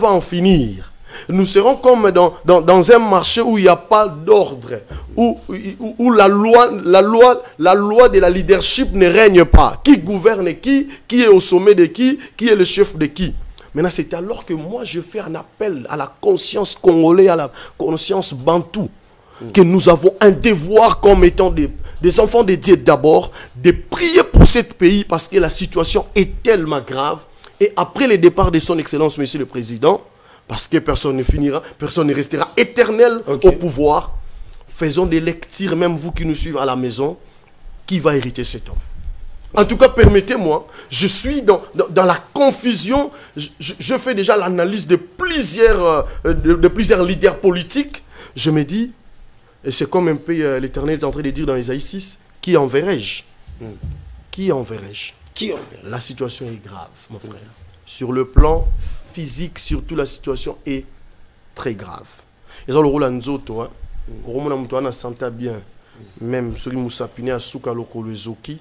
va en finir. Nous serons comme dans un marché où il n'y a pas d'ordre, où la loi de la leadership ne règne pas. Qui gouverne qui est au sommet de qui est le chef de qui. Maintenant, c'est alors que moi, je fais un appel à la conscience congolaise, à la conscience bantou, que nous avons un devoir comme étant des enfants de Dieu d'abord, de prier pour ce pays parce que la situation est tellement grave. Et après le départ de son Excellence, Monsieur le Président, parce que personne ne finira, personne ne restera éternel au pouvoir. Faisons des lectures, même vous qui nous suivez à la maison, qui va hériter cet homme. En tout cas, permettez-moi, je suis dans la confusion. Je fais déjà l'analyse de plusieurs leaders politiques. Je me dis, et c'est comme un peu l'Éternel est en train de dire dans Isaïe 6, qui enverrai-je? Qui enverrai-je? La situation est grave, mon frère. Sur le plan physique, surtout la situation est très grave. Ils ont le rôle en zoto, hein. On sent bien, même sur les moussapine à souka loko le zoki,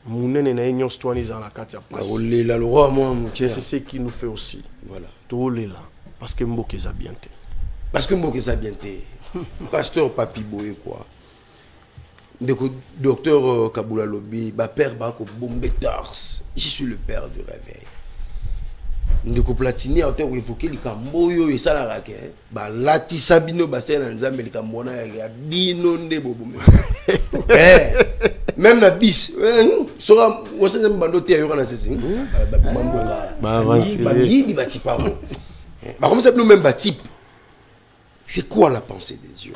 mounene na enyon stouani dans la katia passe. C'est ce qui nous fait aussi. Voilà. Tout est là. Parce que Mboke est bien. Parce que Mboke est bien. Pasteur Papi Boye quoi. Docteur Kaboula Lobi, père Bako Bombetars. Je suis le père du réveil. Ndeko Platini a évoqué les Kamboyo et ça la raquette. Lati Sabino Bassin Nzambe les Kambona ya bino nde bobo. Même la bis. Sera aussi un bando théâtre dans ces comme ça nous même type. C'est quoi la pensée de Dieu?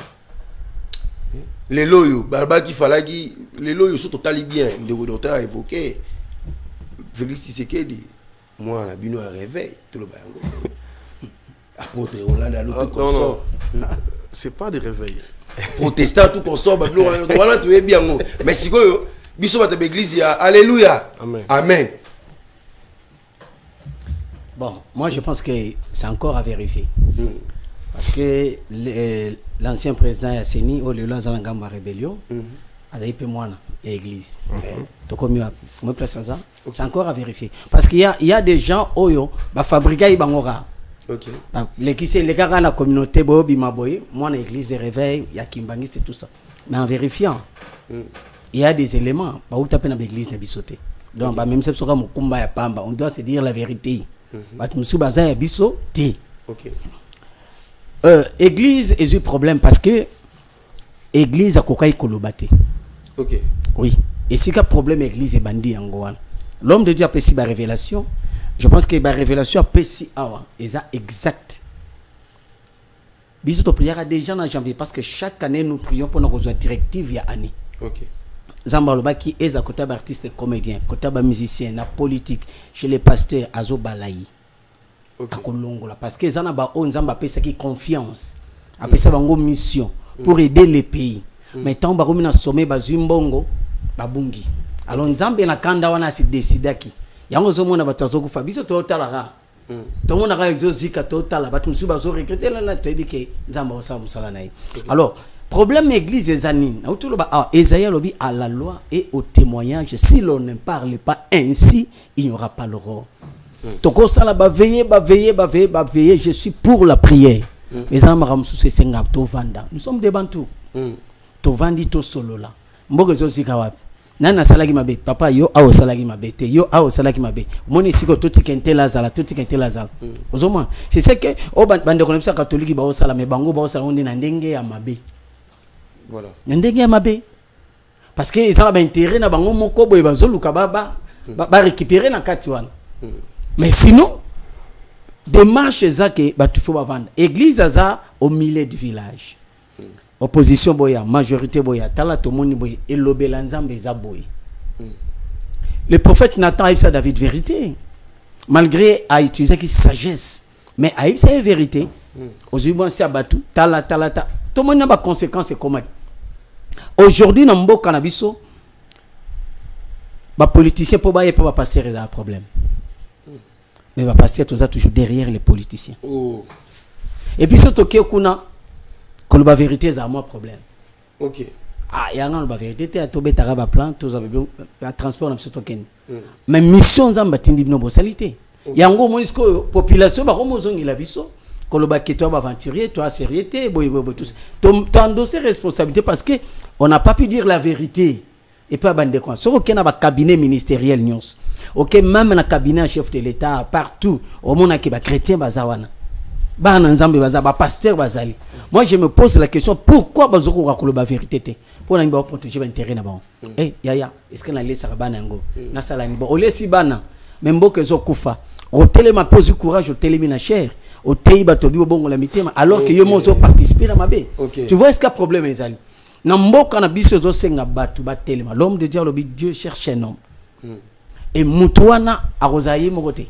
Les loyaux, Barbaki Falagi, les loyaux sont totalement bien. Le docteur a évoqué Félix Tshisekedi. Moi, la bino a réveil, tout le bango. Apôtre, on l'a dans l'autre consort. C'est pas de réveil. Protestant, tout consort, voilà, tu es bien. Mais si quoi, biso va te l'église, alléluia. Amen. Amen. Bon, moi je pense que c'est encore à vérifier. Parce que l'ancien président Yasseni, au lieu de la rébellion, a dit moi l'église. Donc, c'est encore à vérifier. Parce qu'il y a des gens qui fabriquent des gens. Les gars dans la communauté, moi, l'église de réveil, il y a Kimbangiste et tout ça. Mais en vérifiant, il y a des éléments. L'église n'est pas sautée. Donc, même si on doit se dire la vérité. Église est un problème parce que l'église a coquille kolobate. Ok. Oui. Et si le problème église est bandit en Goan. L'homme de Dieu a péci la révélation. Je pense que la révélation a péci awa. Et ça exact. Bisous de prière à des gens en janvier parce que chaque année nous prions pour nos directives via année. Ok. Zambaloba qui est à côté d'artistes et comédiens, côté de musiciens, la politique, chez les pasteurs, Azo Balayi. Parce que ça n'a pas de confiance, après ça va une mission pour aider les pays. Mais tant que nous sommet bazumbongo babungi. Alors Nzambe na kanda wana si décider qui. Yango zo mona batazo ku fabiso to talara. To mona ka exozika to tala batu musu bazo regretter la to ebike Nzamba osa musala nayi. Alors problème église ezanine. Autour ba Esaïe lobi à la loi et au témoignage, si l'on ne parle pas ainsi, il n'y aura pas l'aurore. Toko sala ba veiller, je suis pour la prière. Mais amaram sous senga to vanda. Nous sommes des bantous. To vandi to solo la. Mbogo zo zikawapi. Nana salagi mabe papa yo awo salagi mabe te yo awo salagi mabe. Moni siko to tikente lazala. Ozoma c'est ce que o bande konepsa catholique ba o sala me bango ba o sala on na ndenge ya mabe. Voilà. Ndenge ya mabe. Parce que ils ont intérêt na bango moko boye bazoluka ba récupérer na kati wana. Mais sinon, démarche ça que tu faut vendre. Église ça au milieu du village. Opposition boya, majorité boya, tala to moni boya, et l'obelanzambe za boya. Le prophète Nathan a eu sa David vérité. Malgré a utilisé qui sagesse, mais a eu sa vérité. Aux humains c'est abattu, tala. Tout le monde a des conséquences et comment. Aujourd'hui dans mbo cannabiso, ba politicien pour ba pas passer un problème. Mais va passer toujours derrière les politiciens. Et puis surtout que la vérité c'est un problème. Ok. Il y a la vérité, tu as tout plan, tu as transport dans ce token. Mais mission zamba tindi no bossalité. yango monisko population ba komozongi la biso koloba ke toi aventurier toi sérieuxité boy tous tu endosser responsabilité parce que on n'a pas pu dire la vérité et pas bande quoi so que na ba cabinet ministériel nyons OK même na cabinet chef de l'état partout au monde ki ba chrétien bazawana ba na nzambe baza ba pasteur bazali moi je me pose la question pourquoi bazoko ka koloba vérité te pour na ba protéger ba intérêt na ba yaya est-ce que na lesa bana ngo na sala ni bo olesi bana même boke zo kufa au téléma pose courage au télémina cher au teiba tobi bongo la mitema alors que yo mozo participer na mabe tu vois est-ce qu'il y a problème ezali na mboka na biso zo senga batu ba téléma l'homme de Dieu lobi Dieu cherche un homme et mutuana arozaye mokote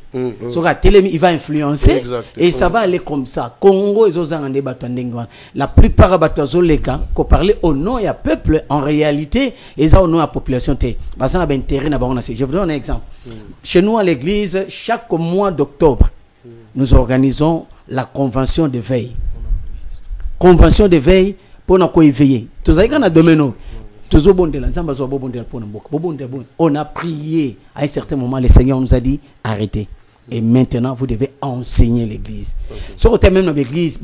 so ka télémi il va influencer et ça va aller comme ça Congo ezo zangande batu ndengwa la plupart batu zo leka ko parler au nom ya peuple en réalité eza au nom ya population té bazana ba intérêt na bango. Je vous donne un exemple. Chez nous à l'église chaque mois d'octobre nous organisons la convention de veille. Convention de veille pour nous éveiller. Tous les gens na domaine on a prié à un certain moment, le Seigneur nous a dit arrêtez. Et maintenant vous devez enseigner l'église. So au même dans l'église,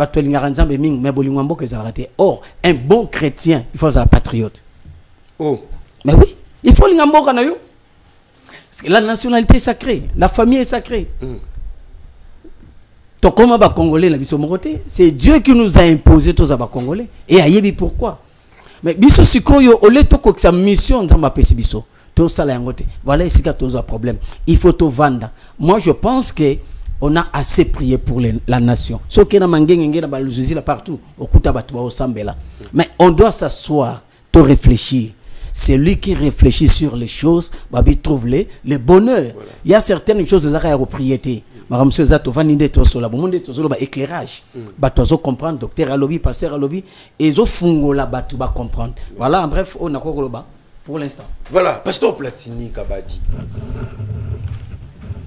or un bon chrétien, il faut être un patriote. Oh. Mais oui, il faut l'ingamboka na yo. Parce que la nationalité est sacrée, la famille est sacrée. Comment va Congolais la biso mokote? C'est Dieu qui nous a imposé tous les Congolais. Et ayebi pourquoi? Mais biso sikoyo ole to ko sa mission nzamba pesi biso. To sala yangote. Voilà ici qu'il y a un problème. Il faut tout vendre. Moi je pense que on a assez prié pour la nation. Ce qui est dans mangenge na baluzuzi là partout, okuta batu ba osambela. Mais on doit s'asseoir, to réfléchir. C'est lui qui réfléchit sur les choses, babi trouve les bonheurs. Voilà. Il y a certaines choses qui sont propriété. Madame Zato vaninde to sola, bon monde to sola ba éclairage. Ba to zo comprendre docteur à lobby, pasteur à lobby et zo fungo la ba tu ba comprendre. Voilà, en bref, on a quoi là-bas pour l'instant. Voilà, pasteur Platini Kabadi.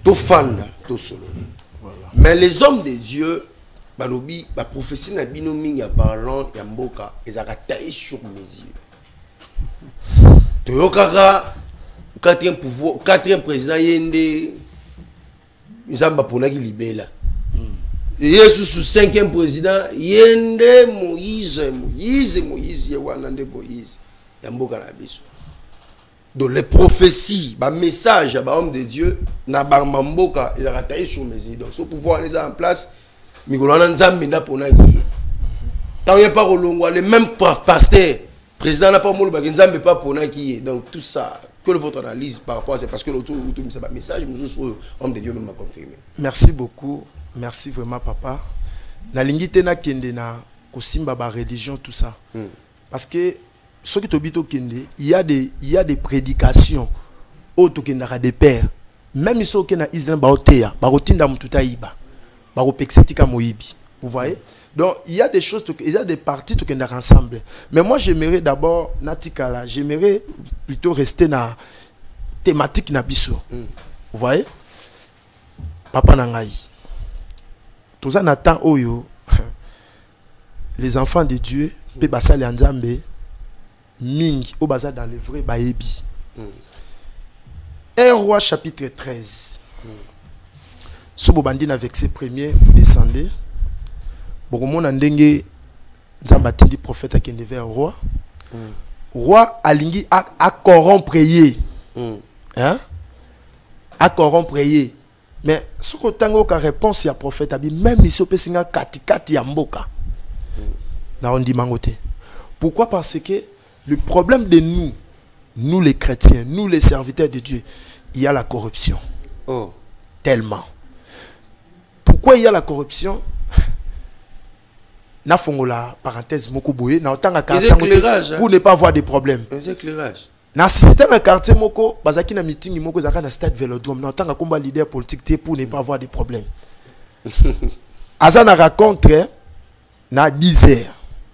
To fan to solo. Voilà. Mais les hommes de Dieu ba lobby, ba prophétie na bino mingi parlant ya mboka, ezaka taillé sur mesure. Toyokaka quatrième pouvoir, quatrième président yende Nzamba ponaki libela. Yesu sous cinquième président yende Moïse yawana nde Moïse yamboka na biso. Donc les prophéties, ba message ba homme de Dieu na ba mboka ezaka taillé sur mesure. Donc ce pouvoir les en place mikolana nzambe na ponaki. Tant y pas kolongwa les mêmes pasteurs président n'a pas moulu ba nzambe pas ponaki. Donc tout ça que votre analyse par rapport à ça, parce que l'autre message, nous homme de Dieu même a confirmé. Merci beaucoup, merci vraiment papa. Na lingite na kende na kosimba ba religion tout ça. Parce que ce qui tobito kende, il y a des prédications auto kendara des pères. Même ceux qui na Israël ba oteya, ba rotinda mututa iba. Ba ropexetika moyibi. Vous voyez? Donc il y a des choses, il y a des parties qui sont ensemble. Mais moi j'aimerais d'abord, Natikala, j'aimerais plutôt rester dans la thématique Nabiso. Vous voyez? Papa Nangaï. Tout ça n'attend Oyo. Les enfants de Dieu, pe basali anzambe, mingi, au bazar dans le vrai baebi. 1 Roi chapitre 13. Sobobandina verset 1er, vous descendez. Bon, ndenge nzamba tindi prophète a kende vers roi. Roi alingi a corrompre yé. Hein? A corrompre yé. Mais ce que tango ka réponse ya prophète abi même ici pe singa kati ya mboka. Na on dit mangote. Pourquoi? Parce que le problème de nous les chrétiens, nous les serviteurs de Dieu, il y a la corruption. Oh, tellement. Pourquoi il y a la corruption? Na fongola parenthèse moko boye na otanga quartier pour ne pas avoir de problèmes. Éclairage. Na système na quartier moko bazaki na meeting moko zaka na stade Vélodrome na otanga komba leader politique pour ne pas avoir de problèmes. Azana raconte na 10h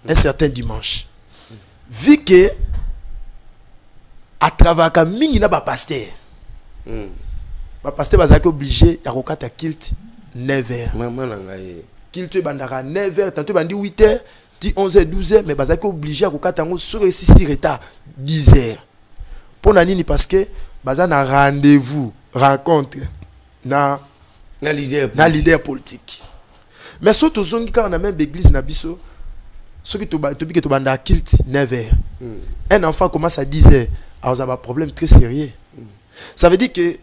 un certain dimanche. Vu que à travers mingi na ba pasteur. Ba pasteur bazaki obligé ya kokata kilt 9h. Maman nangaye. Qu'il te bandara 9h, tantôt bandi 8h, 11h, 12h, mais bazaki obligé à kokatango sur ici retard 10h. Pour nani parce que bazana rendez-vous, rencontre na na leader politique. Mais si tu as quand on a même l'église nabiso, ce qui te bande à kilt 9h. Un enfant commence à 10h. Alors ça a un problème très sérieux. Ça veut dire que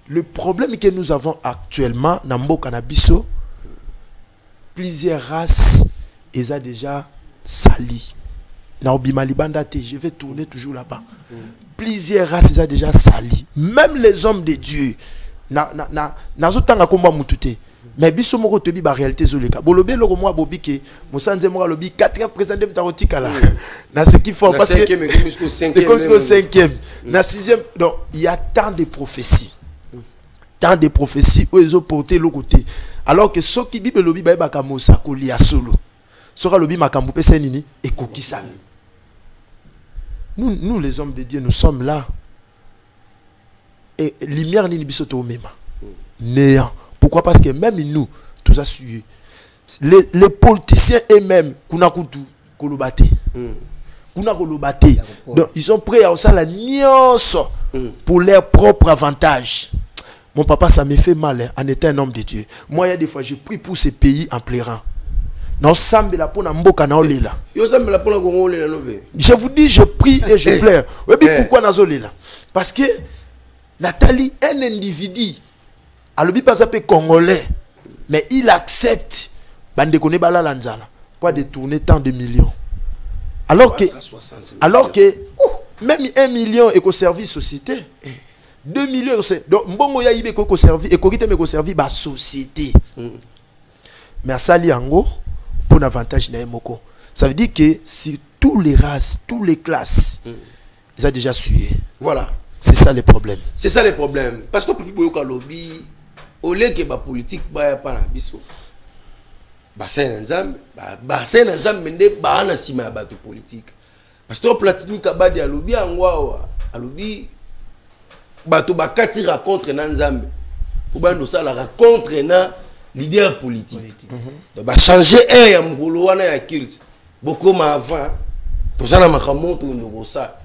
le problème que nous avons actuellement dans Mboka nabiso, plusieurs races, ils ont déjà sali. Je vais tourner toujours là-bas. Plusieurs races, ils ont déjà sali. Même les hommes de Dieu. Mais biso moko tobi ba réalité zoleka bolobe loko moi bobi ke musanze mo lobi 4e président de mtarotika là na ce qu'il faut parce que 5e na 6e donc il y a tant de prophéties où ils ont porté le côté alors que ceux qui bible lobi ba ka mosako lia solo sera lobi makambu pesa nini et kokisami nous les hommes de Dieu nous sommes là et lumière ni biso to mema néant. Pourquoi? Parce que même nous, tous assurés, les politiciens eux-mêmes, donc ils sont prêts à faire la nuance pour leur propre avantage. Mon papa, ça me fait mal en étant un homme de Dieu. Moi, il y a des fois, je prie pour ces pays en pleurant. Je vous dis, je prie et je pleure. Pourquoi Nazolela? Parce que Nathalie, un individu, alobi pas appelé congolais, mais il accepte bande kone bala lanzala pour détourner tant de millions. Alors que même 1 million est au service société, 2 millions donc mbongo ya ibe ko service et kokite me ko service ba société. Mais à sali yango pour l'avantage na moko. Ça veut dire que si tous les races, tous les classes, ils ont déjà sué. Voilà. C'est ça le problème. C'est ça le problème. Parce que Papi Boyoka lobby au lieu que la politique ba pas na biso bassin ensemble mende ba na sima ba politique parce que Platini Kabadi alobi angwa alobi bato bakati raconte na nzambe pour bando ça la raconte na leader politique donc ba changer un ya mgolo wana ya culte beaucoup ma avant to ça na makamonto ndoko ça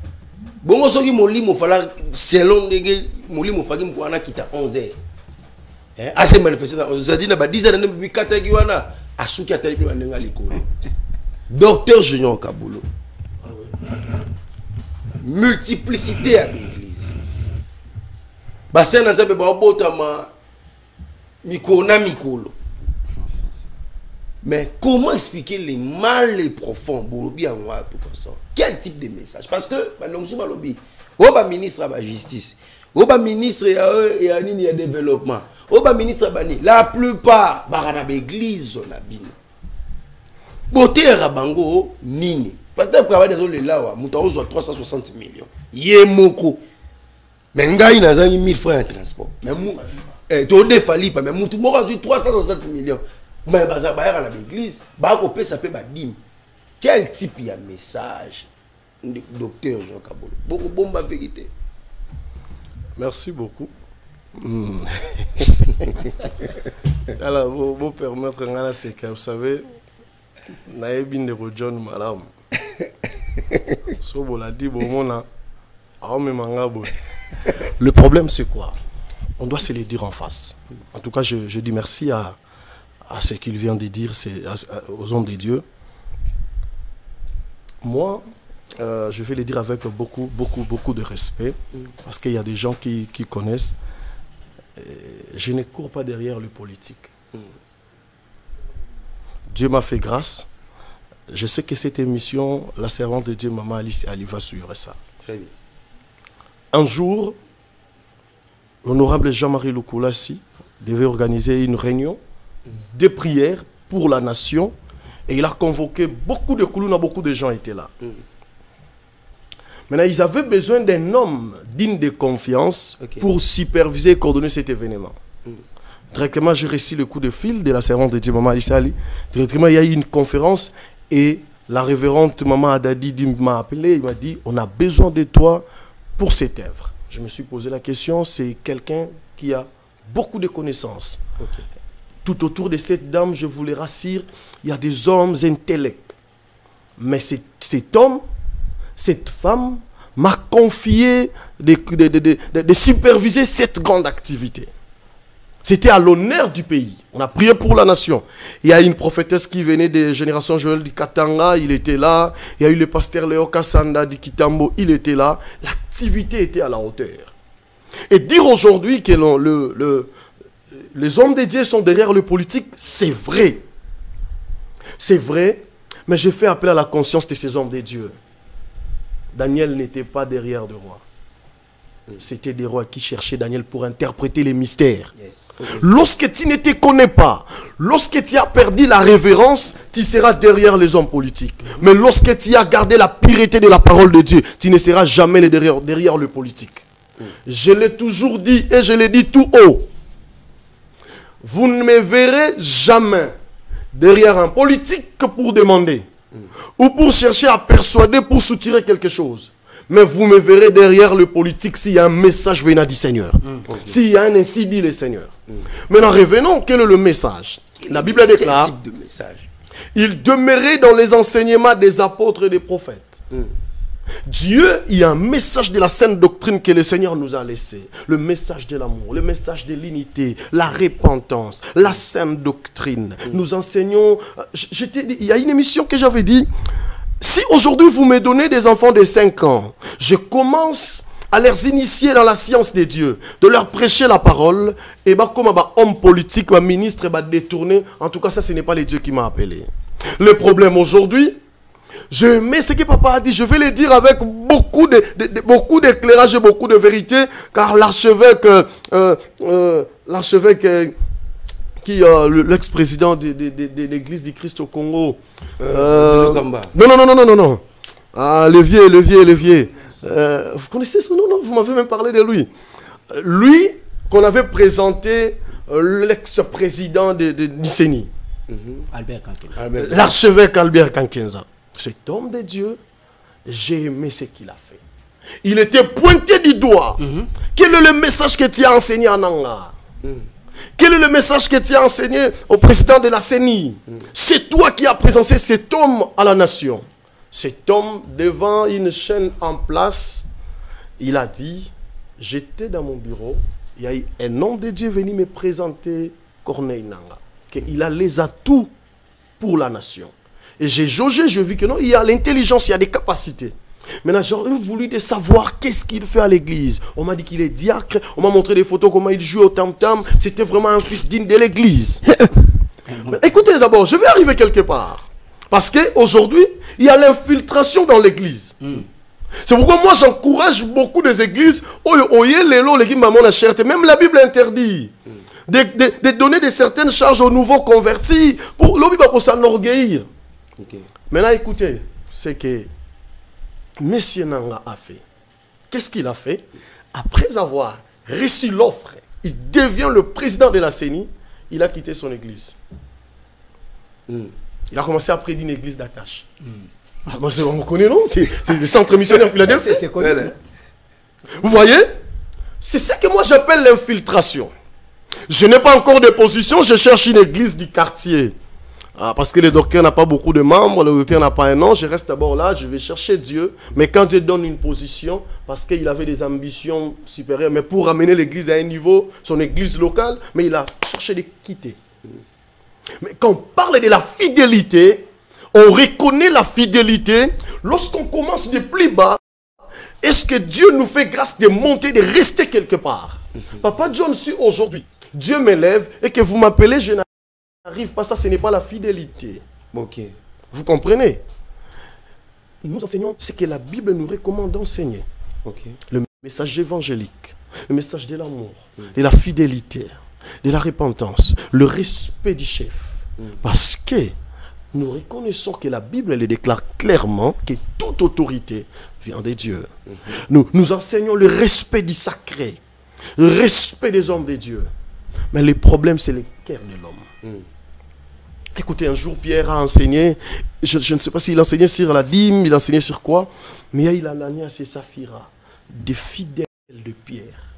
bongo soki molimo fala selon ndenge molimo faki mkwana kita 11h assez manifesté on a dit na ba 10 ans na bikata ki wana asuki atalipi wanenga likolo docteur Junior Kabulo multiplicité à l'église bassin na nzambe ba botama mikolo mais comment expliquer les mal et profonds bolobi en wa tout comme ça quel type de message parce que bandomsu balobi oba ministre ba justice oba ministre ya nini ya développement oba ministre bani la plupart barana l'église na bino botera bango nini parce que pour avoir des les là muta ozo 360 millions ye moko mais ngai nazangi 1000 francs de transport mais to defali pas mais mutu moko azu 360 millions mais baza ba na l'église ba ko pesa pe ba dim quel type ya message docteur Jean Kabolo beaucoup bomba vérité. Merci beaucoup. Alors, vous permettre, c'est que vous savez, Naïbin de John Malam. Le problème, c'est quoi? On doit se le dire en face. En tout cas, je dis merci à ce qu'il vient de dire, aux hommes de Dieu. Moi, je vais le dire avec beaucoup de respect, parce qu'il y a des gens qui connaissent. Je ne cours pas derrière le politique. Dieu m'a fait grâce. Je sais que cette émission, la servante de Dieu, Maman Alice Ali, va suivre ça. Très bien. Un jour, l'honorable Jean-Marie Lukulassi devait organiser une réunion de prière pour la nation, et il a convoqué beaucoup de Koulouna, beaucoup de gens étaient là. Maintenant, ils avaient besoin d'un homme digne de confiance pour superviser et coordonner cet événement. Directement, j'ai reçu le coup de fil de la servante de Dieu, Maman Alissali. Directement, il y a eu une conférence et la révérende Maman Adadi m'a appelé. Il m'a dit, on a besoin de toi pour cette œuvre. Je me suis posé la question, c'est quelqu'un qui a beaucoup de connaissances. Tout autour de cette dame, je vous le rassure, il y a des hommes intellects. Mais cet homme, cette femme m'a confié de superviser cette grande activité. C'était à l'honneur du pays. On a prié pour la nation. Il y a une prophétesse qui venait des générations Joël du Katanga, il était là. Il y a eu le pasteur Léo Kassanda du Kitambo, il était là. L'activité était à la hauteur. Et dire aujourd'hui que les hommes de Dieu sont derrière le politique, c'est vrai. C'est vrai, mais je fais appel à la conscience de ces hommes de Dieu. Daniel n'était pas derrière le roi. C'était des rois qui cherchaient Daniel pour interpréter les mystères. Yes. Lorsque tu ne te connais pas, lorsque tu as perdu la révérence, tu seras derrière les hommes politiques. Mais lorsque tu as gardé la pureté de la parole de Dieu, tu ne seras jamais derrière le politique. Je l'ai toujours dit et je l'ai dit tout haut. Vous ne me verrez jamais derrière un politique que pour demander ou pour chercher à persuader, pour soutirer quelque chose. Mais vous me verrez derrière le politique s'il y a un message venant du Seigneur. S'il y a un ainsi dit le Seigneur. Maintenant, revenons, quel est le message? La Bible déclare, quel type de message? Il demeurait dans les enseignements des apôtres et des prophètes. Dieu, il y a un message de la sainte doctrine que le Seigneur nous a laissé. Le message de l'amour, le message de l'unité, la repentance, la sainte doctrine. Nous enseignons... Il y a une émission que j'avais dit, si aujourd'hui vous me donnez des enfants de 5 ans, je commence à les initier dans la science de Dieu, de leur prêcher la parole, et comme homme politique, ministre, détourné, en tout cas ça ce n'est pas le Dieu qui m'a appelé. Le problème aujourd'hui, je mets ce que papa a dit, je vais le dire avec beaucoup d'éclairage et beaucoup de vérité, car l'archevêque qui l'ex-président de l'église du Christ au Congo, non. Ah, le vieux. Vous connaissez son nom? Non, vous m'avez même parlé de lui. Lui, qu'on avait présenté l'ex-président de Nicénie. Albert Kankenza. L'archevêque Albert Kankenza. Cet homme de Dieu, j'ai aimé ce qu'il a fait. Il était pointé du doigt. Quel est le message que tu as enseigné à Nanga? Quel est le message que tu as enseigné au président de la CENI? C'est toi qui as présenté cet homme à la nation. Cet homme, devant une chaîne en place, il a dit, j'étais dans mon bureau, il y a eu un homme de Dieu venu me présenter Corneille Nanga, qu'il a les atouts pour la nation. Et j'ai jaugé, je vis que non, il y a l'intelligence, il y a des capacités. Maintenant, j'aurais voulu de savoir qu'est-ce qu'il fait à l'église. On m'a dit qu'il est diacre, on m'a montré des photos, comment il joue au tam-tam. C'était vraiment un fils digne de l'église. Écoutez d'abord, je vais arriver quelque part. Parce qu'aujourd'hui, il y a l'infiltration dans l'église. C'est pourquoi moi j'encourage beaucoup des églises. Même la Bible interdit de donner de certaines charges aux nouveaux convertis pour s'enorgueillir. Maintenant, écoutez, c'est que Monsieur Nanga a fait. Qu'est-ce qu'il a fait? Après avoir reçu l'offre, il devient le président de la CENI, il a quitté son église. Il a commencé à prédiire une église d'attache. On me connaît, non? C'est le centre missionnaire Philadelphie. C'est connu. Vous voyez? C'est ça que moi j'appelle l'infiltration. Je n'ai pas encore de position, je cherche une église du quartier. Parce que le docteur n'a pas beaucoup de membres, le docteur n'a pas un nom, je reste d'abord là, je vais chercher Dieu. Mais quand Dieu donne une position, parce qu'il avait des ambitions supérieures, mais pour amener l'église à un niveau, son église locale, mais il a cherché de quitter. Mais quand on parle de la fidélité, on reconnaît la fidélité lorsqu'on commence de plus bas. Est-ce que Dieu nous fait grâce de monter, de rester quelque part? Papa John, si aujourd'hui, Dieu m'élève et que vous m'appelez, je n'arrive pas, ça ce n'est pas la fidélité. Vous comprenez? Nous enseignons ce que la Bible nous recommande d'enseigner. Le message évangélique, le message de l'amour, de la fidélité, de la repentance, le respect du chef. Parce que nous reconnaissons que la Bible elle déclare clairement que toute autorité vient de Dieu. Nous enseignons le respect du sacré, le respect des hommes de Dieu. Mais le problème, c'est le cœur de l'homme. Écoutez, un jour, Pierre a enseigné, je ne sais pas s'il enseignait sur la dîme, il enseignait sur quoi, mais il a Ananias et Saphira, des fidèles de Pierre.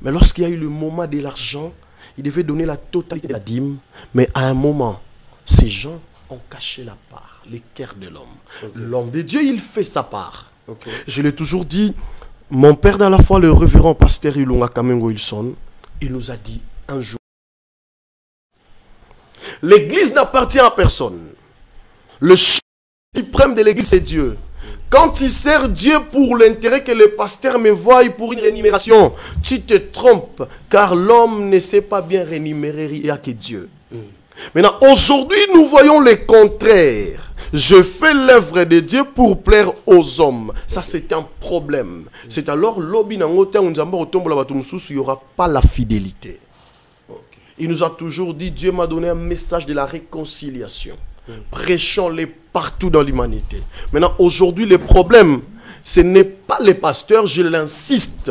Mais lorsqu'il y a eu le moment de l'argent, il devait donner la totalité de la dîme, mais à un moment, ces gens ont caché la part, les cœurs de l'homme. L'homme de Dieu, il fait sa part. Je l'ai toujours dit, mon père dans la foi, le révérend pasteur Ilunga Kamengo Wilson, il nous a dit, un jour. L'église n'appartient à personne. Le chef suprême de l'église, c'est Dieu. Quand il sert Dieu pour l'intérêt que le pasteur me voie pour une rémunération, tu te trompes, car l'homme ne sait pas bien rémunérer, il n'y a que Dieu. Maintenant, aujourd'hui, nous voyons le contraire. Je fais l'œuvre de Dieu pour plaire aux hommes. Ça, c'est un problème. C'est alors, il n'y aura pas la fidélité. Il nous a toujours dit, Dieu m'a donné un message de la réconciliation. Prêchons-les partout dans l'humanité. Maintenant, aujourd'hui, le problème, ce n'est pas les pasteurs, je l'insiste.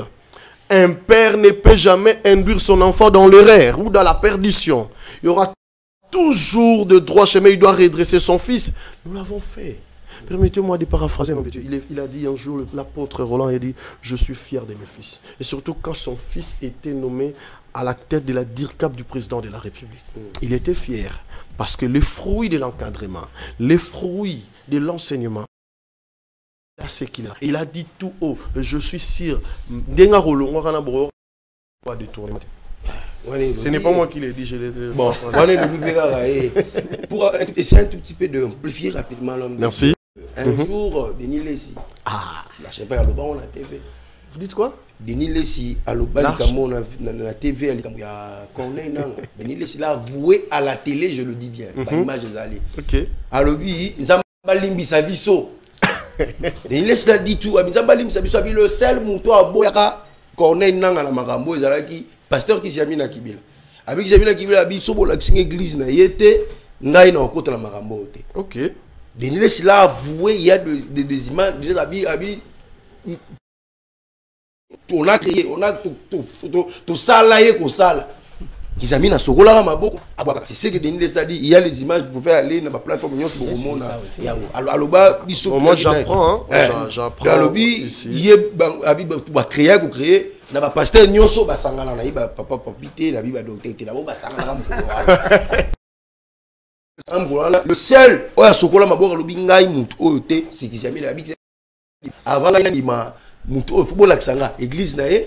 Un père ne peut jamais induire son enfant dans l'erreur ou dans la perdition. Il y aura toujours de droit chemin, il doit redresser son fils. Nous l'avons fait. Permettez-moi de paraphraser. Il a dit un jour, l'apôtre Roland, il a dit, je suis fier de mes fils. Et surtout quand son fils était nommé à la tête de la DIRCAP du président de la République. Il était fier parce que les fruits de l'encadrement, les fruits de l'enseignement, c'est qu'il a. Il a dit tout haut, je suis sûr, ce n'est pas moi qui l'ai dit, je l'ai dit. Bon, pour essayer un tout petit peu d'amplifier rapidement l'homme. Merci. Un jour, Denis Lessi, la chef à l'Oba, on a TV. Vous dites quoi? Denis Lessi, à l'Oba, on a la TV, il y a Corneille Nanga. Denis Lessi l'a avoué à la télé, je le dis bien, par image des alliés. Ok. À l'Obi, nous avons Limbi Sabiso. Denis Lessi l'a dit tout, nous avons Limbi Sabiso, le seul mouton à Boyaka, Corneille Nanga, la Marambo, Zalaki. Pasteur qui s'est mis à Kibila. Avec qui s'est mis à Kibila, il y a une église, il y a une côté de la Marambo. Ok. Denis Lessi l'a avoué, il y a des images, on a créé, on a tout ça là, il ça. Qui s'est mis à Sogola, c'est ce que Denis Lessi a dit. Il y a les images, vous pouvez aller dans la plateforme Nyons pour le monde. Moi j'apprends. J'apprends. Il y a créé. Na ba pasteur nyonso basangana na iba papa papité na biba docteur te na bo basangana mukolo le seul oya sokola maboko lobi ngai mutu oyo te sikizami na bikse avant la ndima mutu oyo football akisanga église na ye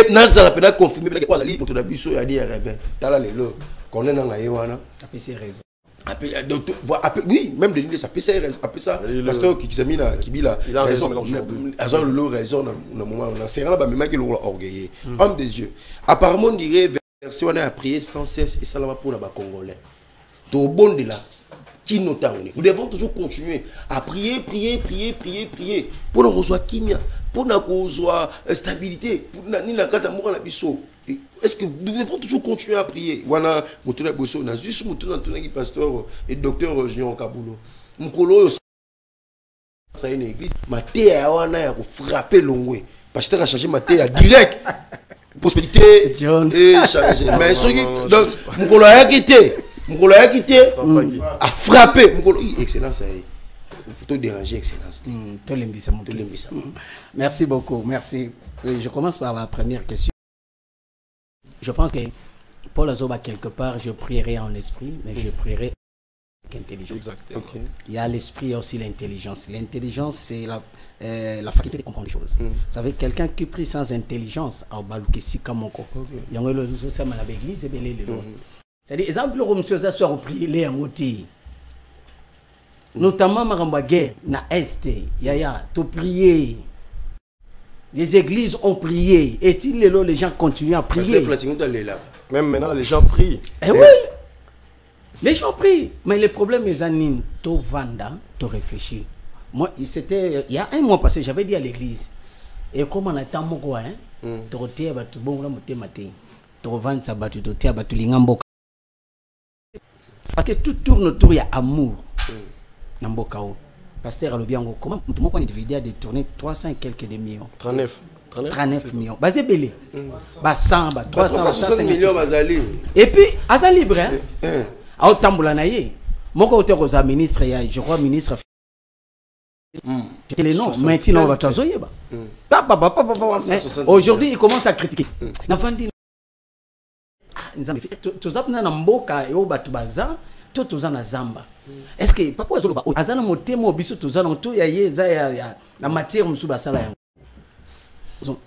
nazala pena confirmer que quoi ali mutu na biso ya di rêve tala lelo connaît na ngai wana apesi raison. Oui, même Denis Lessi après ça, pasteur qui s'est mis à Kibila, il a raison, il a raison, c'est là même qui l'ont orgueillé. Homme des yeux. Apparemment, on dirait verset on a prié sans cesse et ça là pour les Congolais. Tout bon de là, qui nous t'a. Nous devons toujours continuer à prier, prier, pour nous recevoir kimia, pour nous recevoir stabilité, pour nous ni la carte amour la biso. Est-ce que nous devons toujours continuer à prier? Voilà, Moutouna Bosso, on a juste Moutouna qui pasteur et docteur Jean Kaboulou. Mukolo, ça y est une église. Ma terre a frappé l'ongoué. Pasteur a changé ma terre direct. Possibilité et changer. Mais ce qui. Donc, Mukolo a quitté. Mukolo a quitté. A frappé. Mukolo, excellence, ça y est. Il faut te déranger, excellence. Merci beaucoup. Merci. Je commence par la première question. Je pense que Paul Azoba, quelque part, je prierai en esprit, mais je prierai avec intelligence. Okay. Il y a l'esprit et aussi l'intelligence. L'intelligence, c'est la faculté de comprendre les choses. Vous savez, quelqu'un qui prie sans intelligence, il y a l'église, c'est-à-dire, exemple, le soir prier les amoutis. Notamment, Maramba Guerre, na Est, Yaya, tu prier. Les églises ont prié. Et les gens continuent à prier. Même maintenant, les gens prient. Eh oui. Les gens prient. Mais le problème est que tu vanda, tu réfléchis. Moi, c'était il y a un mois passé, j'avais dit à l'église. Et comme on attend mon quoi, tu retiens tu bon là matin. Tu revends ça tu retiens tu lingambo. Parce que tout tourne autour il y a amour. Nambokao. Pasteur Alobiango, comment on a détourné 300 et quelques millions 39 millions. Basé belé. 100, 360 millions. Et puis, à ça libre, à Otamboula naïe. Mon côté aux ministres, je crois, ministre. Les noms, maintenant, on va t'envoyer. Aujourd'hui, il commence à critiquer. Est-ce que papa azana motemo biso tozana to ya la matière musuba sala.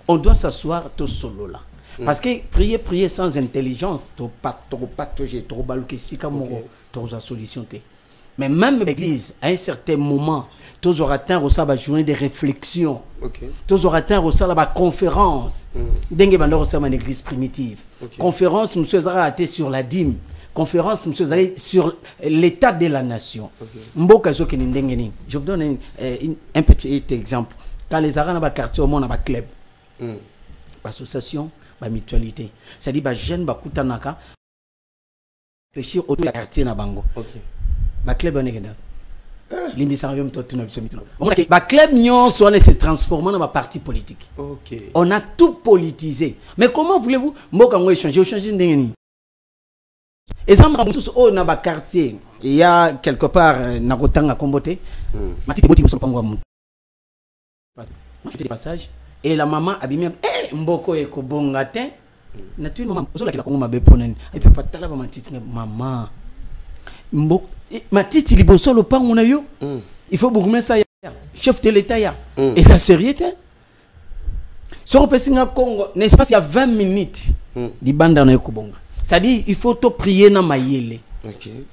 On doit s'asseoir tout solo là. Parce que prier sans intelligence, tu pas solution. Mais même l'église, à un certain moment, tu auras atteint une journée de réflexion. Tu auras atteint une conférence. Dengue bando une église primitive. Conférence, nous sommes allés sur la dîme. Conférence, nous sommes allés sur l'état de la nation. Je vous donne un petit exemple. Quand les Arabes dans le quartier, au monde, dans le club, l'association, la mutualité. C'est-à-dire que les jeunes qui réfléchir autour du quartier. Le club est le club se transforme en un parti politique. On a tout politisé. Mais comment voulez-vous changer? Exemple, dans le quartier, il y a quelque part un comboté. Passage et la maman a bien mboko e ko bongatin naturellement maman la kongo mabe ponen et puis patala ba matiti maman mbok matiti liboso lo pango na yo il faut bourgmer ça chef de l'état ya et ça sérieuté sur pesinga Congo n'est-ce pas il y a 20 minutes di banda na ko bonga ça dit il faut to prier na mayele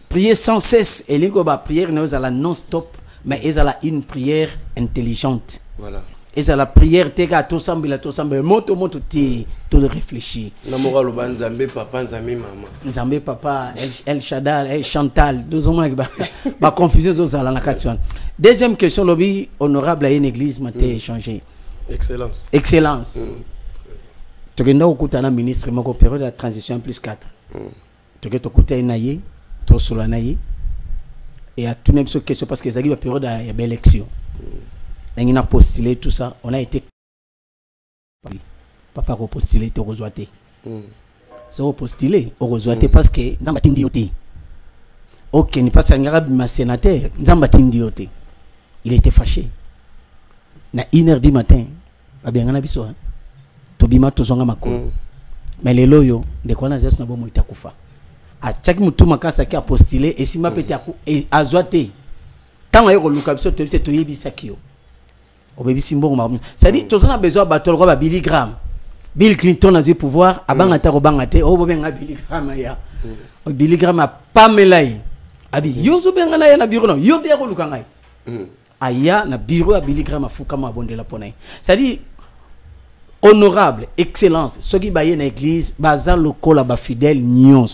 prier sans cesse et lingo ba prière na la non stop mais ils ont une prière intelligente. Voilà. Et à la prière, tu as tout semble, monte, tout réfléchir. La morale, Nzambe papa, Nzambe maman. Nzambe papa, El Shaddai, El Chantal, deux hommes qui va confuser aux la question. Deuxième question, lobby honorable à une église, m'a échangé. Excellence. Excellence. Tu as écouté un ministre, mon période de la transition +4. Tu as écouté un naïe, tu as naïe. Et à tout même ce question parce que ça arrive à période il y a belle élection. On a postulé tout ça, on a été papa a postulé au rejoité. C'est postulé au rejoité parce que nous avons tindioté. OK, n'est pas un ma sénateur, nous avons tindioté. Il était fâché. Na 1h du matin, ba bien na biso hein. Tobima tozonga makolo. Mais les loyo de quoi na zesu na bomo itakufa. A chaque mutu makasa qui a postulé et si ma pété a zoité tant ayo luka biso to biso to yebisa kio o bebi simbo ma ça dit to a besoin battle ko ba Billy Graham Bill Clinton a eu pouvoir abanga ta robanga te o bobenga Billy Graham ya Billy Graham a pamelai abi yozo benga na ya na bureau no yo de ko luka ngai aya na bureau a Billy Graham afuka ma bonde la ponai ça dit honorable, excellence, ceux qui baillent dans l'église, bazar le col à fidèle nyons.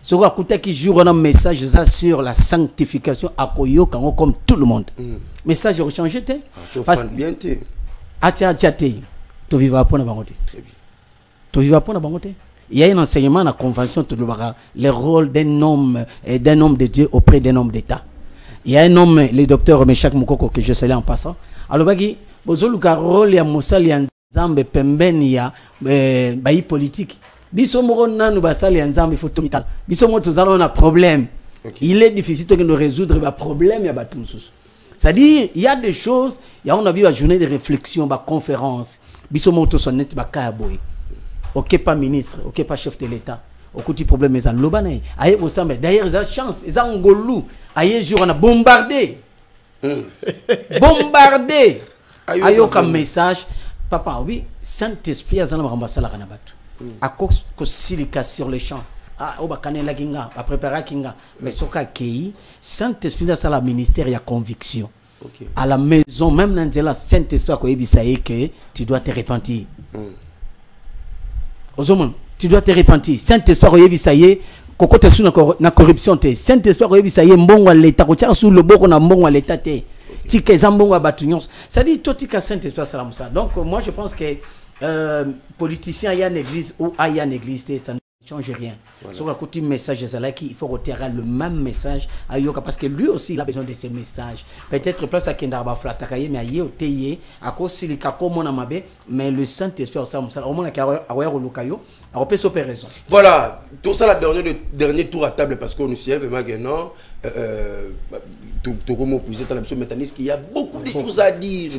Ceux qui jouent un message sur la sanctification à Koyo comme tout le monde. Message rechangé te. Parce que bien te. Tu vivras pas dans bangote. Très bien. Tu vivras pas dans bangote. Il y a un enseignement dans la convention de le rôle d'un homme de Dieu auprès d'un homme d'État. Il y a un homme, le docteur Meshak Mukoko que je salue en passant. Alors bagi bozoluka rôle ya mosali ya Nzambe pembeni ya bayi politique. Biso moko nanu basali ya Nzambe faut tomital. Biso mo tozalo na problème. Il est difficile de résoudre le problème ya batu mususu. C'est-à-dire il y a des choses, il y a on a vu une journée de réflexion, ba conférence. Biso mo to sonnet ba kaya boy. OK pas ministre, OK pas chef de l'état. Au côté problème mais en lobane. Aye osambe d'ailleurs ils ont chance, ils ont ngolu. Aye jour on a bombardé. Bombardé. Ayo comme message papa oui Saint-Esprit azana marambasala kana batu ako ko silika sur les champs oba kanela kinga ba préparer kinga mais soka kei Saint-Esprit dans la ministère ya conviction à la maison même dans la Saint-Esprit ko ebisa que tu dois te repentir ozomon tu dois te repentir Saint-Esprit ko ebisa koko te sous na corruption te Saint-Esprit ko ebisa mbongo l'état ko tia sous le boko na mbongo l'état te tika zambongo batunions ça dit totika Saint-Esprit salam ça donc moi je pense que politicien il y a une église ou il y a une église ça ne change rien sur le côté message là il faut retirer le même message à Yoka parce que lui aussi il a besoin de ces messages peut-être place à Kendarba Flatakaye mais aye oteye à cause silika comme on a mabé mais le Saint-Esprit salam ça au moins a lokayo a peut s'opérer raison voilà tout ça la dernier tour à table parce qu'on nous serve maintenant il y a beaucoup de choses à dire,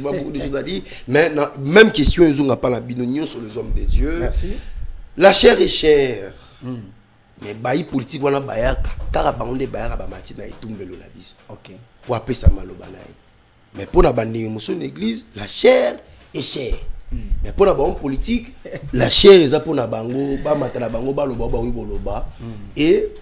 mais même question, ils n'ont pas la binonion sur les hommes de Dieu. Merci. La chair est chère. Mais baï politique voilà baïa car abandonné baïa abamatina et tout mbelo la bis. OK. Pour appeler ça malobanaï. Mais pour la bande émotion l'église, la chair est chère. Mais pour la banque politique, la chair est pour la bango, ba matala bango, ba loba, ba oui boloba. Et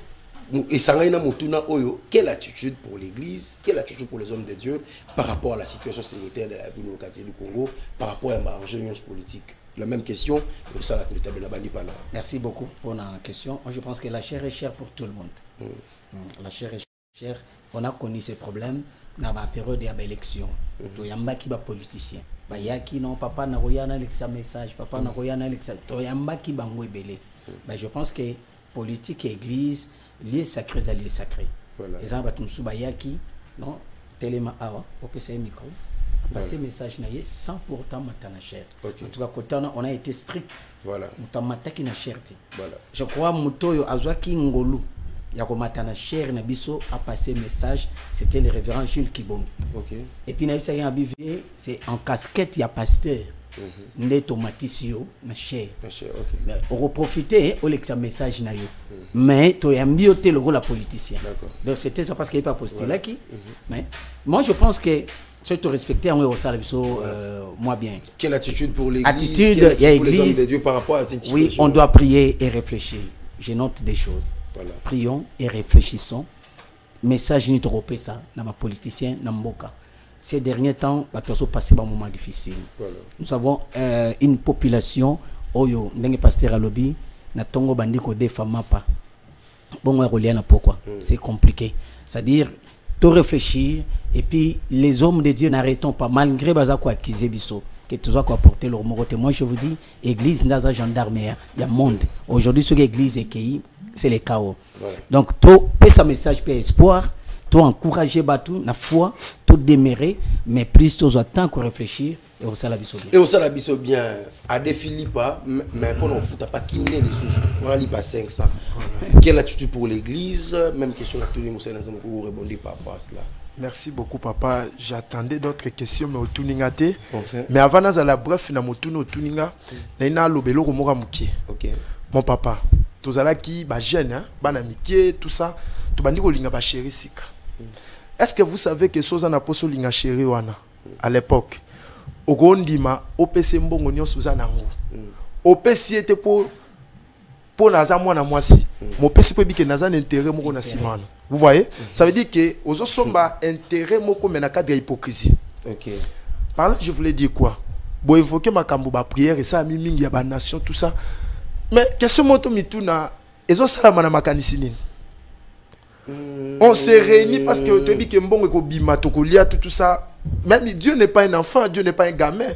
ça a une motuna oyo. Quelle attitude pour l'Église, quelle attitude pour les hommes de Dieu par rapport à la situation sanitaire de la République du Congo, par rapport à l'enjeu politique. La même question, et ça la table de la bandi pana. Merci beaucoup pour la question. Moi, je pense que la chair est chère pour tout le monde. La chair est chère. On a connu ces problèmes dans la période de l'élection. Il y a un qui va politicien. Il y a qui non, papa n'a rien avec sa message, papa n'a rien avec sa. Il y a un qui va belé. Je pense que politique et église, lié sacré, c'est lié sacré. Les gens vont qui non, téléma awa, au PC micro, passer message naïe sans pourtant matana cher. En tout cas, côté on a été strict. Voilà. Mutamata qui n'a cherté. Voilà. Je crois mutoyo azwaki ngolu. Yakomatana cher na biso a passé message, c'était le révérend Jules Kibongi. Et puis na bisa bivier, c'est en casquette ya pasteur. Ndé tomatisio na cher. Mais on reprofiter au lexa message na yo. Mais to yambi oté le rôle politicien. Donc c'était ça parce qu'il pas posté là qui. Mais moi je pense que c'est te respecter en au salle biso moi bien. Quelle attitude pour l'église? Attitude, il y a pour les hommes de Dieu par rapport à cette situation. Oui, on doit prier et réfléchir. Je note des choses. Voilà. Prions et réfléchissons. Message ni trop ça, dans ma politicien, dans Mboka. Ces derniers temps, la personne passe par un moment difficile. Voilà. Nous avons une population, oyo, n'engue pasteur à lobby, na tongo bandiko de fama pas. Bon, on relève pourquoi. C'est compliqué. C'est-à-dire, tout réfléchir et puis les hommes de Dieu n'arrêtons pas malgré bazako acquisé biso. Que tu sois apporter leur mot. Moi je vous dis, église dans un gendarme, il y a monde. Aujourd'hui, ce que l'église est qui, c'est le chaos. Ouais. Donc, tu peux ce message, tu espoir, tu encourager Batou, la foi, tu démérer, mais plus tu as temps pour réfléchir et on s'en bien. Et on s'en bien. À des Philippe, mais quand on ne fout pas qui les sous, on a pas 500. Quelle attitude pour l'église? Même question à Tony Moussa, nous répondre par rapport à cela. Merci beaucoup, papa. J'attendais d'autres questions, mais au Tuningate. Mais avant de la bref, na motuno au Tuninga, na lobelo romora mukie. Mon papa, tous ala qui ba jeune, hein, ban amitié, tout ça, tout bandi ko linga ba chéri sika. Est-ce que vous savez que Soza na poso linga chéri wana à l'époque? Ogondima OPC mbongo nyonso za nango. OPC était pour naza mwana mwasi. Mon PC peut dire que naza intérêt moko na simano. Vous voyez? Ça veut dire que aux autres somba intérêt moko mais na cadre hypocrisie. OK. Par là, je voulais dire quoi? Bon évoquer ma kambuba prière et ça mi mingi ya ba nation tout ça. Mais question moto mituna ezo sala na makanisi nini? On s'est réunis parce que tu dis que mbongo ko bima to kolia tout ça. Même Dieu n'est pas un enfant, Dieu n'est pas un gamin.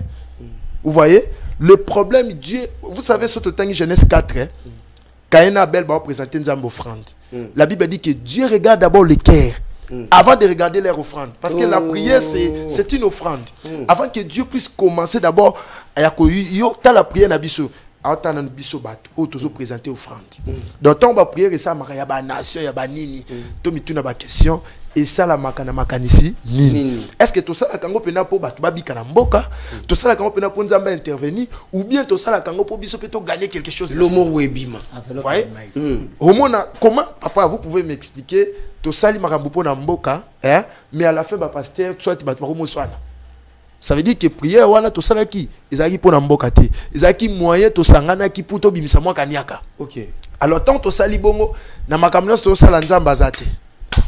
Vous voyez? Le problème Dieu, vous savez surtout dans Genèse 4 hein? Caïn et Abel va présenter une offrande. La Bible dit que Dieu regarde d'abord le cœur avant de regarder leur offrande. Parce que la prière, c'est une offrande. Avant que Dieu puisse commencer d'abord, il y a la prière, il y présenter offrande. Donc, on va prier, il y a une nation, il y a une nini. Il y a une question. Et ça, la makanisi, nini. Est-ce que tout ça, la kango pena pour batubabika na mboka, tout ça, la kango pena pour nzamba intervenir, ou bien tout ça, la kango pour biso peut gagner quelque chose. L'homo webima. Vous voyez? Comment, papa, vous pouvez m'expliquer, tout ça, li makambo pour na mboka, hein, mais à la fin, bah, pasteur, soit tu bats maromo soit. Ça veut dire que prière, voilà, tout ça, là, qui, ils ont pour na mboka te, ils ont qui moyen, tout ça, ngana qui pour to bimisa moi kanyaka. Ok. Alors, tant tout ça, li bongo, na makamno, tout ça, la nzamba zate.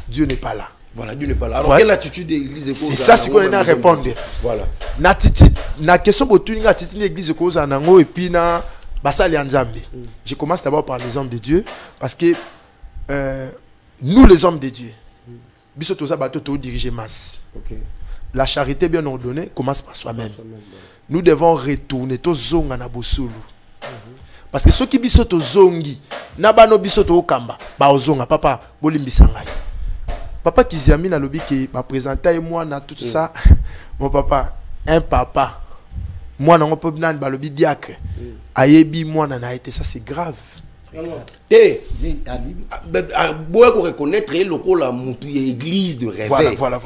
Dieu n'est pas là. Voilà, Dieu n'est pas là. Alors, quelle attitude de l'église? C'est ça ce qu'on a à répondre. Voilà. Na question de l'église cause en ango et puis na basali anzambe. Je commence d'abord par les hommes de Dieu parce que nous les hommes de Dieu, biso toza bato to diriger masse. OK. La charité bien ordonnée commence par soi-même. Nous devons retourner to zonga na bosulu. Parce que ceux qui biso to zongi na bano biso to okamba ba ozonga papa bolimbisa ngai. Papa Kiziami na lobi qui m'a présenté moi na tout ça. Mon papa, un papa. Moi na ngopop nan ba lobi diacre. Ayebi moi na été ça c'est grave. Et boire pour reconnaître le rôle à mutu église de réveil. Voilà.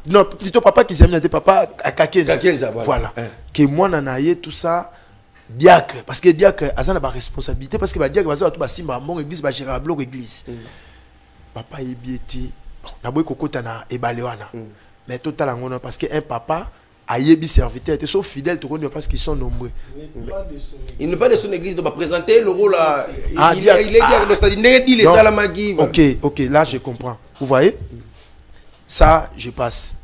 Non, plutôt papa Kiziami na papa Kakenza. Voilà. Que moi na tout ça diacre parce que diacre a sa responsabilité parce que ba diacre va tout ba simba mon église ba gérer bloc église. Papa est biéti. Na boy kokota na ebalewana. Mais total angono parce que un papa Ayebi serviteur, ils sont fidèles, parce qu'ils sont nombreux. Il n'est pas de son église, donc présenter le rôle là. Il est ok, là je comprends. Vous voyez? Ça, je passe.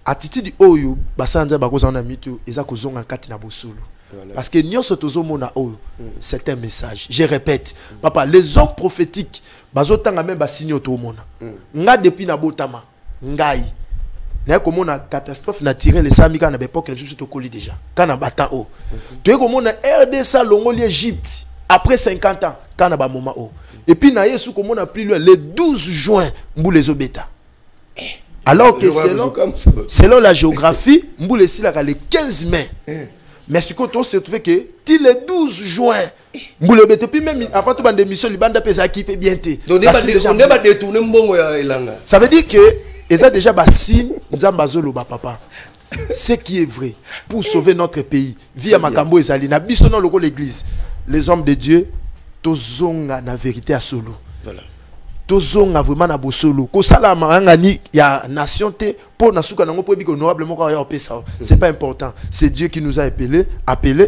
Attitude oyo, basanza bakoza na mitu, eza kozonga kati na bosulu. Parce que nyonso tozomona oyo, c'est un message. Je répète, papa, les hommes prophétiques, bazotanga même basigno to mona. Nga depuis na botama, ngai. Na komona catastrophe naturelle les samika na époque les tout koli déjà. Kana bata o. To komona RDC Longoli Égypte après 50 ans, kana ba moment o. Et puis na yesu komona plus loin le 12 juin mboule zobeta. Alors que selon la géographie, Mboule Silaka le 15 mai. Mais ce qu'on se trouve que le 12 juin, Mboule Bete, puis même avant toute bande d'émission, les bandes pesa qui peut bien te. Ça veut dire que ils ont déjà bassine, Nzambazolo papa. Ce qui est vrai pour sauver notre pays, via Makambo et Zalina, bisonnant le rôle l'église, les hommes de Dieu, tozonga na vérité à solo. Voilà. Tozonga vraiment na bosolo ko sala mangani ya nation te pour na suka nango pour honorablement ko ya pesa. C'est pas important, c'est Dieu qui nous a appelé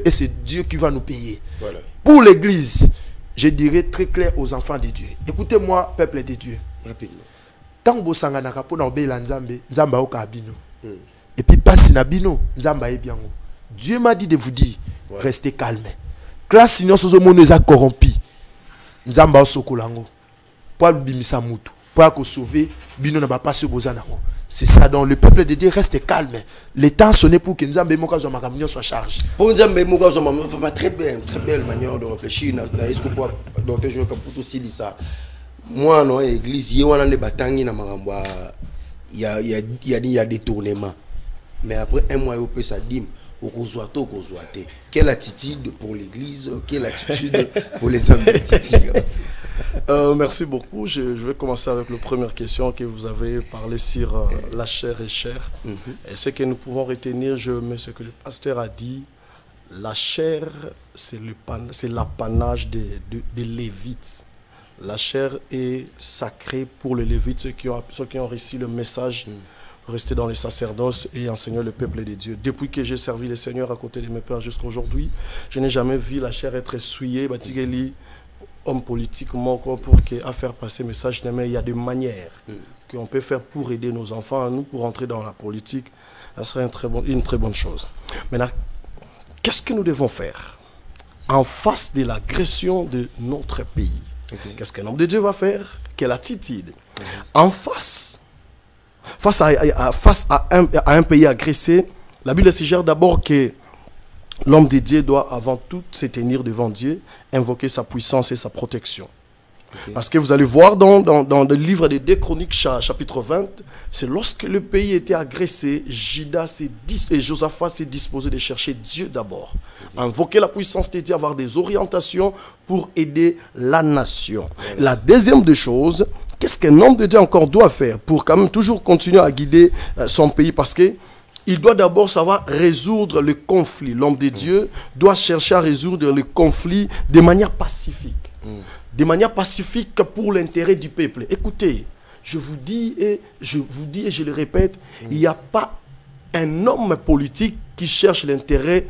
et c'est Dieu qui va nous payer. Voilà. Pour l'église, je dirais très clair aux enfants de Dieu. Écoutez-moi peuple de Dieu. Rapidement. Tant bosanga na kapo na obela Nzambe, Nzamba oka bino. Et puis passe na bino, Nzamba e biango. Dieu m'a dit de vous dire restez calme. Classe sinon sozo mono eza corrompu. Nzamba osokolango. Pour bimisa mutu, pour sauver bino na ba passe bozanango. C'est ça, donc le peuple de Dieu reste calme. Le temps sonné pour que Nzambe moka zo makamnyo soit charge. Pour Nzambe moka zo makamnyo, très belle manière de réfléchir na est-ce que pour docteur Joël Kaputo Silisa. Moi non église yewana ne batangi na makambo il y a détournement. Mais après un mois au peut ça dim au kozoato. Quelle attitude pour l'église, quelle attitude pour les hommes de merci beaucoup. Je vais commencer avec la première question que vous avez parlé sur la chair et chair. Et ce que nous pouvons retenir, je mets ce que le pasteur a dit. La chair, c'est l'apanage des Lévites. La chair est sacrée pour les Lévites, ceux qui ont reçu le message, rester dans les sacerdoces et enseigner le peuple de Dieu. Depuis que j'ai servi le Seigneur à côté de mes pères jusqu'à aujourd'hui, je n'ai jamais vu la chair être essuyée, homme politiquement pour faire passer le message, mais il y a des manières qu'on peut faire pour aider nos enfants, nous, pour entrer dans la politique. Ça serait une très bonne chose. Maintenant, qu'est-ce que nous devons faire en face de l'agression de notre pays? Qu'est-ce qu'un homme de Dieu va faire? Quelle attitude? En face à un pays agressé, la Bible suggère d'abord que l'homme de Dieu doit avant tout se tenir devant Dieu, invoquer sa puissance et sa protection. Parce que vous allez voir dans le livre des 2 Chroniques, chapitre 20, c'est lorsque le pays était agressé, et Josaphat s'est disposé de chercher Dieu d'abord. Invoquer la puissance de Dieu, avoir des orientations pour aider la nation. La deuxième des choses, qu'est-ce qu'un homme de Dieu encore doit faire pour quand même toujours continuer à guider son pays? Parce que il doit d'abord savoir résoudre le conflit. L'homme de Dieu doit chercher à résoudre le conflit de manière pacifique. De manière pacifique pour l'intérêt du peuple. Écoutez, je vous dis et je le répète, il n'y a pas un homme politique qui cherche l'intérêt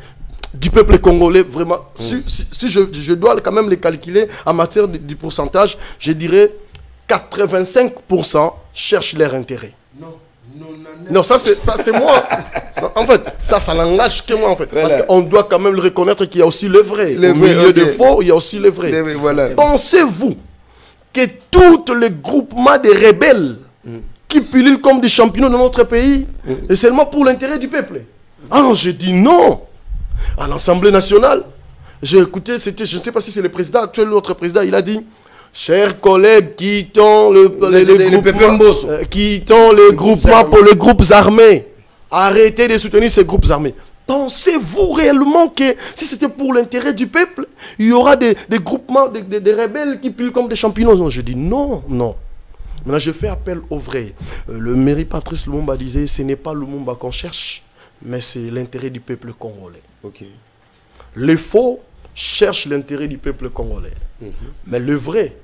du peuple congolais, vraiment. Si je dois quand même les calculer en matière du pourcentage, je dirais 85% cherchent leur intérêt. Non, ça c'est moi. En fait, ça n'engage que moi en fait. Voilà. Parce qu'on doit quand même le reconnaître qu'il y a aussi le vrai. Au milieu de faux, il y a aussi le vrai. Voilà. Pensez-vous que tout le groupement de rebelles qui pullulent comme des champignons dans notre pays est seulement pour l'intérêt du peuple? Ah non, je dis non. À l'Assemblée nationale, j'ai écouté, je ne sais pas si c'est le président actuel ou l'autre président, il a dit: chers collègues, quittons les groupements pour les groupes armés. Arrêtez de soutenir ces groupes armés. Pensez-vous réellement que si c'était pour l'intérêt du peuple, il y aura des groupements, des rebelles qui pullulent comme des champignons? Non, je dis non, non. Maintenant, je fais appel au vrai. Le mairie Patrice Lumumba disait: ce n'est pas Lumumba qu'on cherche, mais c'est l'intérêt du peuple congolais. Les faux cherchent l'intérêt du peuple congolais. Mais le vrai,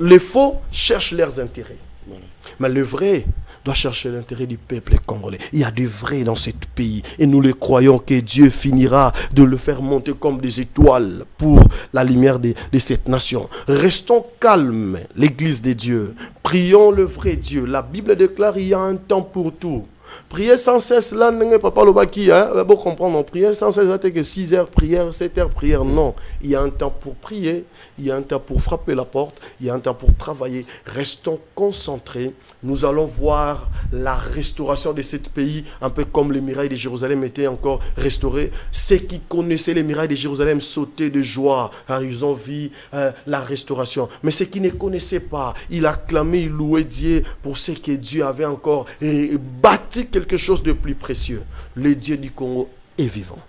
les faux cherchent leurs intérêts. Voilà. Mais le vrai doit chercher l'intérêt du peuple congolais. Il y a du vrai dans ce pays. Et nous le croyons que Dieu finira de le faire monter comme des étoiles pour la lumière de cette nation. Restons calmes, l'Église de Dieu. Prions le vrai Dieu. La Bible déclare qu'il y a un temps pour tout. Prier sans cesse, là, papa Lobaki, hein, bon comprendre, prier sans cesse, que 6 heures prière, 7 heures prière, non. Il y a un temps pour prier, il y a un temps pour frapper la porte, il y a un temps pour travailler. Restons concentrés. Nous allons voir la restauration de ce pays, un peu comme les murailles de Jérusalem étaient encore restaurées. Ceux qui connaissaient les murailles de Jérusalem sautaient de joie, car ils ont vu la restauration. Mais ceux qui ne connaissaient pas, ils acclamaient, ils louaient Dieu pour ce que Dieu avait encore bâti quelque chose de plus précieux. Le Dieu du Congo est vivant.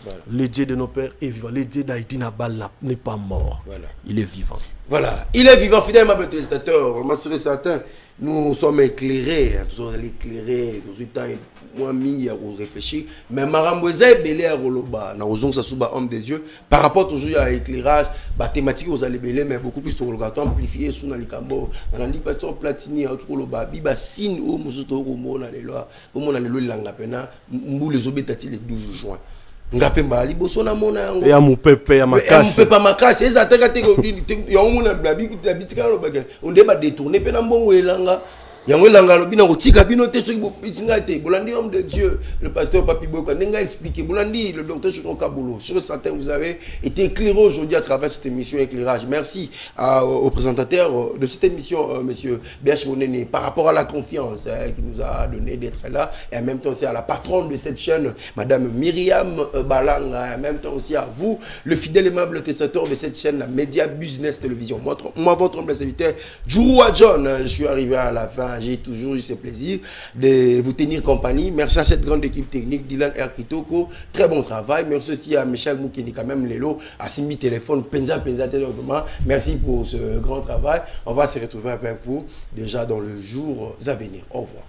Voilà. Le Dieu de nos pères est vivant. Le Dieu d'Haïti n'est pas mort. Voilà. Il est vivant. Voilà. Il est vivant, fidèle, ma téléspectateur. Vraiment sûr et certain. Nous sommes éclairés. Nous sommes éclairés. Nous sommes moins mis à réfléchir. Mais Maramboza est belé à Roloba. Nous avons ça sous homme de Dieu. Par rapport toujours à l'éclairage, thématique vous allez belé, mais beaucoup plus sur le gâteau amplifié sous le cambo. On a dit pasteur Platini à Roloba. Biba signe au Moussouto au Mona les lois. Au Mona les lois l'angapena. Mbou les obétati le 12 juin. Ngapemba liboso na mona yango ya mupepe ya makasi mupepe makasi eza tekate ko ya mona blabi bitika lo bagay onde ba détourner pe na mbongo elanga yango elanga lo bina kotika bino te soki bo pitinga te bolandi homme de Dieu le pasteur Papi Boka nenga expliquer bolandi le docteur Chikon Kabulo sur certains vous avez été éclairé aujourd'hui à travers cette émission éclairage. Merci au présentateur de cette émission monsieur BH Monene par rapport à la confiance qui nous a donné d'être là et en même temps c'est à la patronne de cette chaîne madame Myriam Balanga et en même temps aussi à vous le fidèle aimable téléspectateur de cette chaîne la Media Business Télévision. Moi votre humble serviteur Djourou John, je suis arrivé à la fin. J'ai toujours eu ce plaisir de vous tenir compagnie. Merci à cette grande équipe technique, Dylan Erkitoko. Très bon travail. Merci aussi à Michel Moukeni, quand même, Lelo, à Simbi Téléphone, Penza, Téléphone. Merci pour ce grand travail. On va se retrouver avec vous déjà dans les jours à venir. Au revoir.